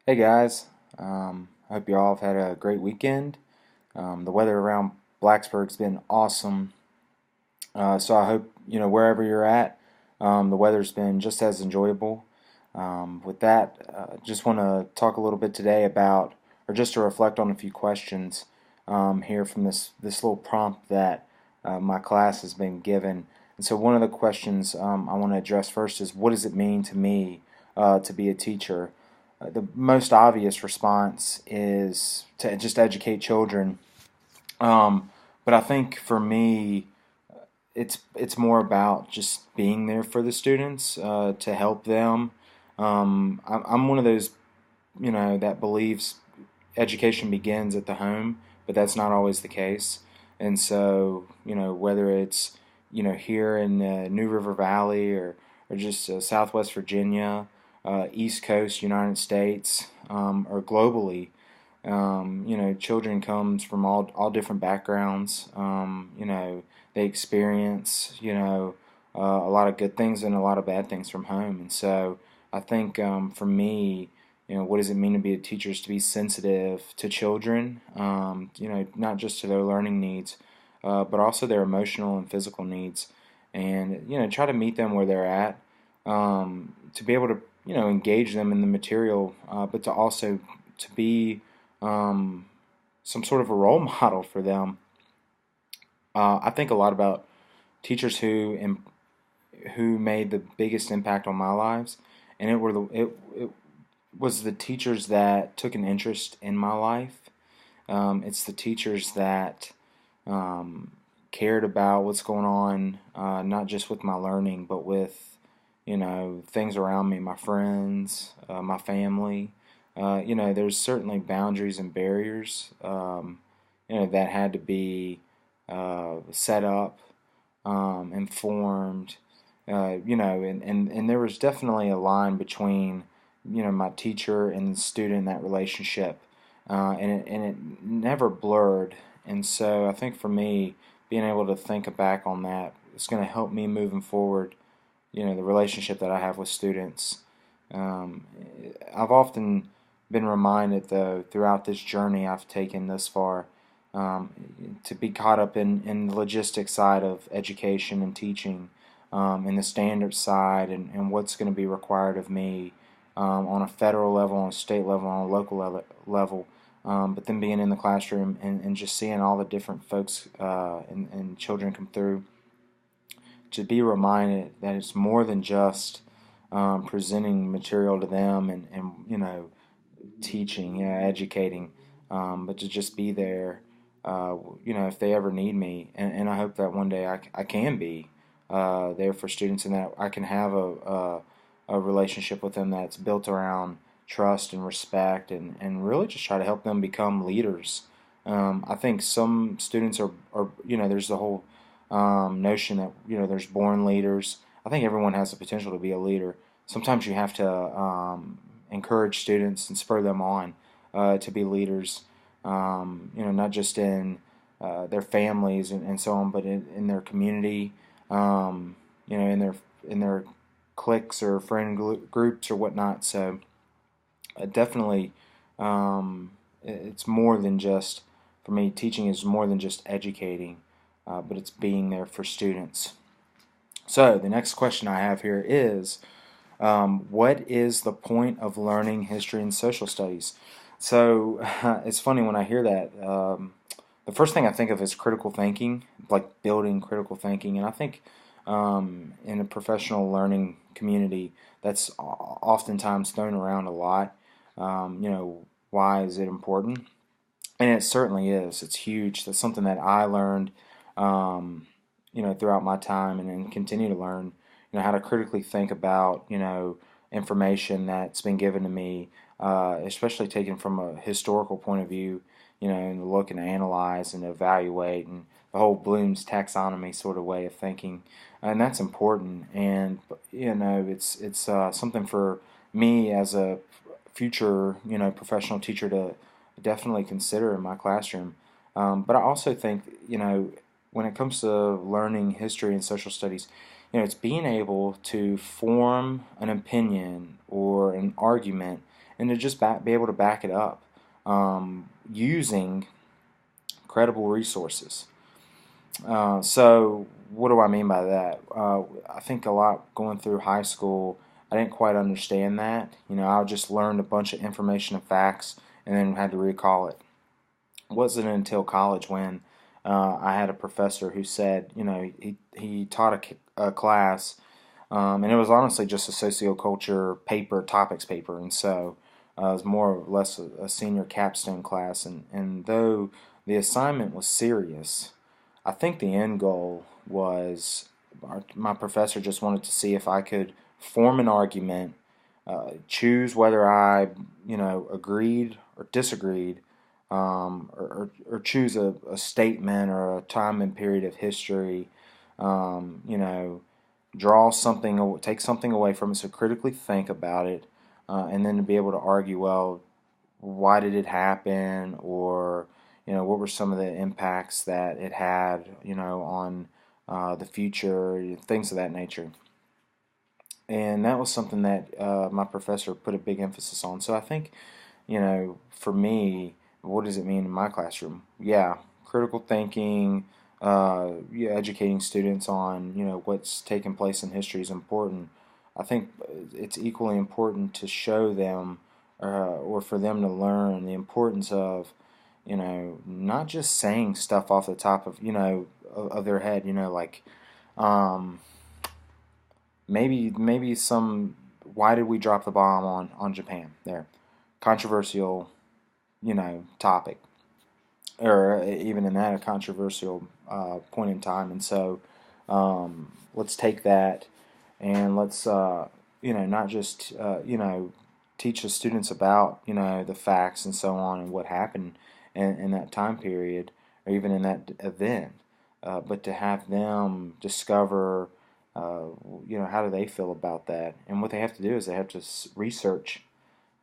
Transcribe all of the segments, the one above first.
Hey guys, I hope you all have had a great weekend. The weather around Blacksburg's been awesome, so I hope wherever you're at, the weather's been just as enjoyable. With that, just want to talk a little bit today about, or just to reflect on a few questions here from this little prompt that my class has been given. And so one of the questions I want to address first is, what does it mean to me to be a teacher? The most obvious response is to just educate children. But I think for me, it's more about just being there for the students to help them. I'm one of those, that believes education begins at the home, but that's not always the case. And so, whether it's, here in New River Valley or just Southwest Virginia, East Coast, United States, or globally, children comes from all different backgrounds. They experience, a lot of good things and a lot of bad things from home. And so I think for me, what does it mean to be a teacher is to be sensitive to children, not just to their learning needs, but also their emotional and physical needs. And, try to meet them where they're at, to be able to, engage them in the material, but to also to be some sort of a role model for them. I think a lot about teachers who made the biggest impact on my lives, and it was the teachers that took an interest in my life. It's the teachers that cared about what's going on, not just with my learning, but with things around me, my friends, my family. There's certainly boundaries and barriers, that had to be set up, informed, and there was definitely a line between, my teacher and the student, that relationship, and it never blurred. And so I think for me, being able to think back on that is going to help me moving forward. The relationship that I have with students. Um, I've often been reminded, though, throughout this journey I've taken thus far, um, to be caught up in the logistics side of education and teaching, and the standard side, and what's going to be required of me on a federal level, on a state level, on a local level. But then being in the classroom and just seeing all the different folks and children come through, to be reminded that it's more than just presenting material to them and teaching, educating, but to just be there, if they ever need me. And I hope that one day I can be there for students, and that I can have a relationship with them that's built around trust and respect, and really just try to help them become leaders. I think some students are there's the whole notion that there's born leaders. I think everyone has the potential to be a leader. Sometimes you have to encourage students and spur them on to be leaders. Not just in their families and so on, but in their community. In their cliques or friend groups or whatnot. So definitely, it's more than just, for me, teaching is more than just educating, but it's being there for students. So the next question I have here is, what is the point of learning history and social studies? So it's funny when I hear that. The first thing I think of is critical thinking, like building critical thinking, and I think in a professional learning community, that's oftentimes thrown around a lot. Why is it important? And it certainly is. It's huge. That's something that I learned, throughout my time, and continue to learn. How to critically think about, information that's been given to me, especially taken from a historical point of view. And look and analyze and evaluate, and the whole Bloom's taxonomy sort of way of thinking, and that's important. And it's something for me as a future professional teacher to definitely consider in my classroom. But I also think when it comes to learning history and social studies, it's being able to form an opinion or an argument and to just be able to back it up using credible resources. So what do I mean by that? I think a lot going through high school, I didn't quite understand that. I just learned a bunch of information and facts and then had to recall it. It wasn't until college when I had a professor who said, he taught a class, and it was honestly just a socioculture paper, topics paper, and so it was more or less a senior capstone class, and though the assignment was serious, I think the end goal was my professor just wanted to see if I could form an argument, choose whether I, agreed or disagreed, or choose a statement or a time and period of history, draw something, take something away from it, so critically think about it, and then to be able to argue, well, why did it happen, or what were some of the impacts that it had, on the future, things of that nature. And that was something that my professor put a big emphasis on. So I think, for me, what does it mean in my classroom? Yeah, critical thinking, yeah, educating students on, what's taking place in history is important. I think it's equally important to show them, or for them to learn the importance of, not just saying stuff off the top of, of their head, like, um, maybe some, why did we drop the bomb on Japan? There, controversial, topic, or even in that a controversial point in time. And so let's take that and let's not just teach the students about the facts and so on and what happened in that time period or even in that event, but to have them discover how do they feel about that. And what they have to do is they have to research.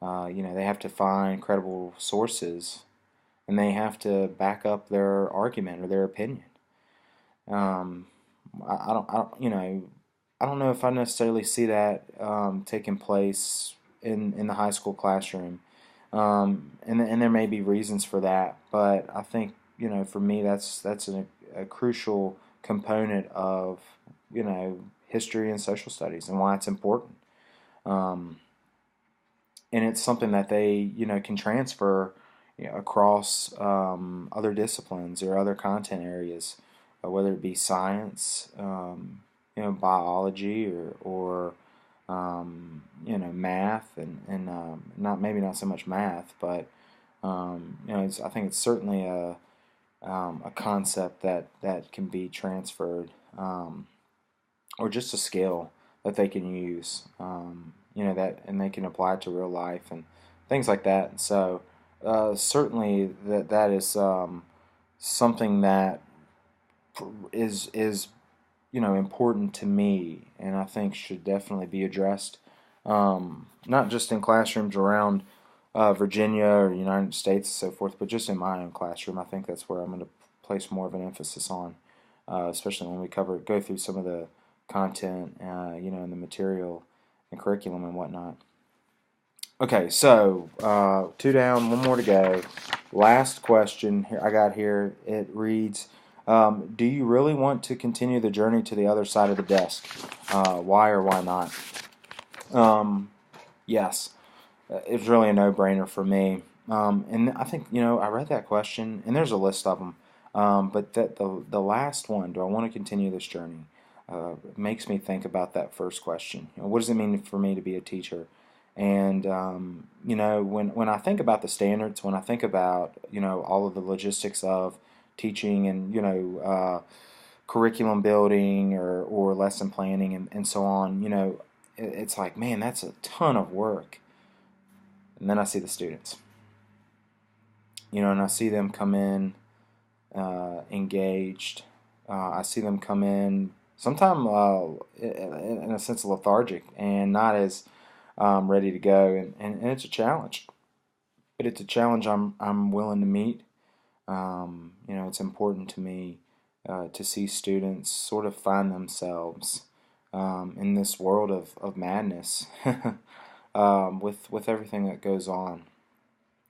They have to find credible sources, and they have to back up their argument or their opinion. Um, I don't know if I necessarily see that taking place in the high school classroom, and there may be reasons for that, but I think for me that's a crucial component of history and social studies and why it's important. Um, and it's something that they can transfer across other disciplines or other content areas, whether it be science, biology, or math, and not so much math, but I think it's certainly a concept that can be transferred, or just a skill that they can use, that, and they can apply it to real life and things like that. And so certainly that is something that is important to me, and I think should definitely be addressed, not just in classrooms around Virginia or the United States and so forth, but just in my own classroom. I think that's where I'm going to place more of an emphasis on, especially when we go through some of the content, and the material and curriculum and whatnot. Okay, so 2 down, 1 more to go. Last question here I got here. It reads, do you really want to continue the journey to the other side of the desk? Why or why not? Yes, it's really a no-brainer for me. And I think, I read that question, and there's a list of them. But the last one, do I want to continue this journey? Makes me think about that first question. What does it mean for me to be a teacher? And when I think about the standards, when I think about all of the logistics of teaching and curriculum building or lesson planning and so on, it's like, man, that's a ton of work. And then I see the students, and I see them come in engaged. I see them come in sometimes in a sense lethargic and not as ready to go, and it's a challenge. But it's a challenge I'm willing to meet. It's important to me to see students sort of find themselves in this world of madness with everything that goes on.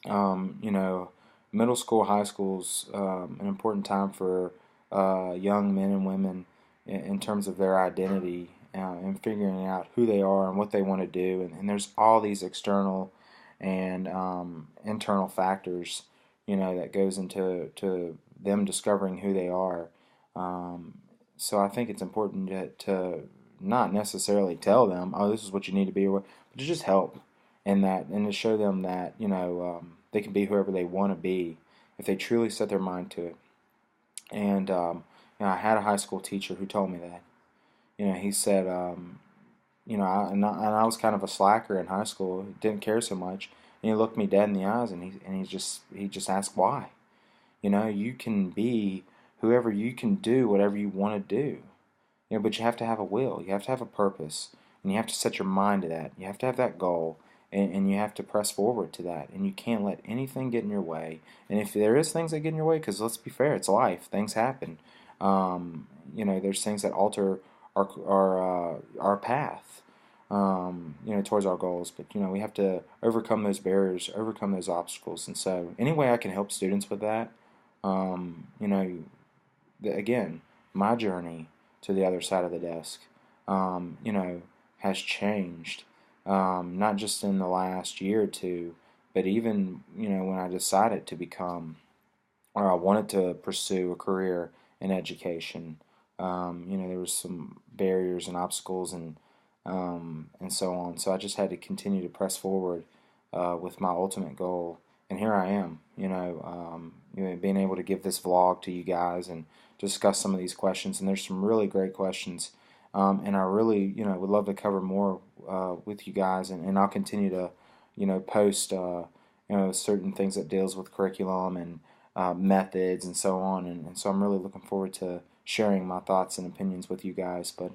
You know, middle school, high school's an important time for young men and women in terms of their identity and figuring out who they are and what they want to do. And there's all these external and internal factors, you know, that goes into them discovering who they are. So I think it's important to not necessarily tell them, oh, this is what you need to be, but to just help in that and to show them that, you know, they can be whoever they want to be if they truly set their mind to it. And you know, I had a high school teacher who told me that. You know, he said, you know, I was kind of a slacker in high school, didn't care so much. And he looked me dead in the eyes, and he just asked why. You know, you can be whoever, you can do whatever you want to do. You know, but you have to have a will, you have to have a purpose, and you have to set your mind to that. You have to have that goal, and you have to press forward to that. And you can't let anything get in your way. And if there is things that get in your way, because let's be fair, it's life, things happen. You know, there's things that alter our path. You know, towards our goals. But you know, we have to overcome those barriers, overcome those obstacles. And so, any way I can help students with that, you know, again, my journey to the other side of the desk, you know, has changed. Not just in the last year or two, but even, you know, when I decided to become, or I wanted to pursue a career in education. You know, there was some barriers and obstacles and so on. So I just had to continue to press forward with my ultimate goal. And here I am, you know, being able to give this vlog to you guys and discuss some of these questions. And there's some really great questions. And I really, you know, would love to cover more with you guys. And I'll continue to, you know, post, you know, certain things that deals with curriculum and methods and so on. And so I'm really looking forward to sharing my thoughts and opinions with you guys. But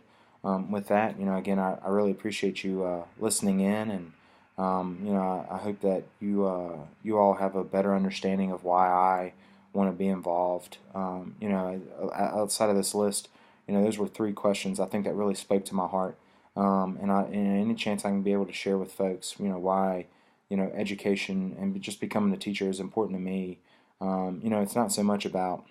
with that, you know, again, I really appreciate you listening in, and you know, I hope that you all have a better understanding of why I want to be involved. You know, outside of this list, you know, those were three questions I think that really spoke to my heart. And any chance I can be able to share with folks, you know, why, you know, education and just becoming a teacher is important to me. You know, it's not so much about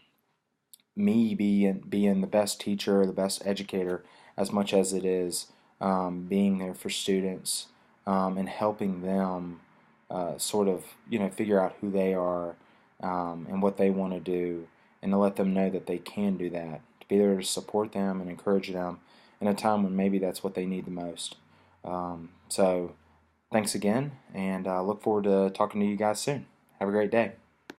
me being the best teacher or the best educator as much as it is being there for students and helping them sort of, you know, figure out who they are and what they want to do, and to let them know that they can do that, to be there to support them and encourage them in a time when maybe that's what they need the most. So thanks again, and I look forward to talking to you guys soon. Have a great day.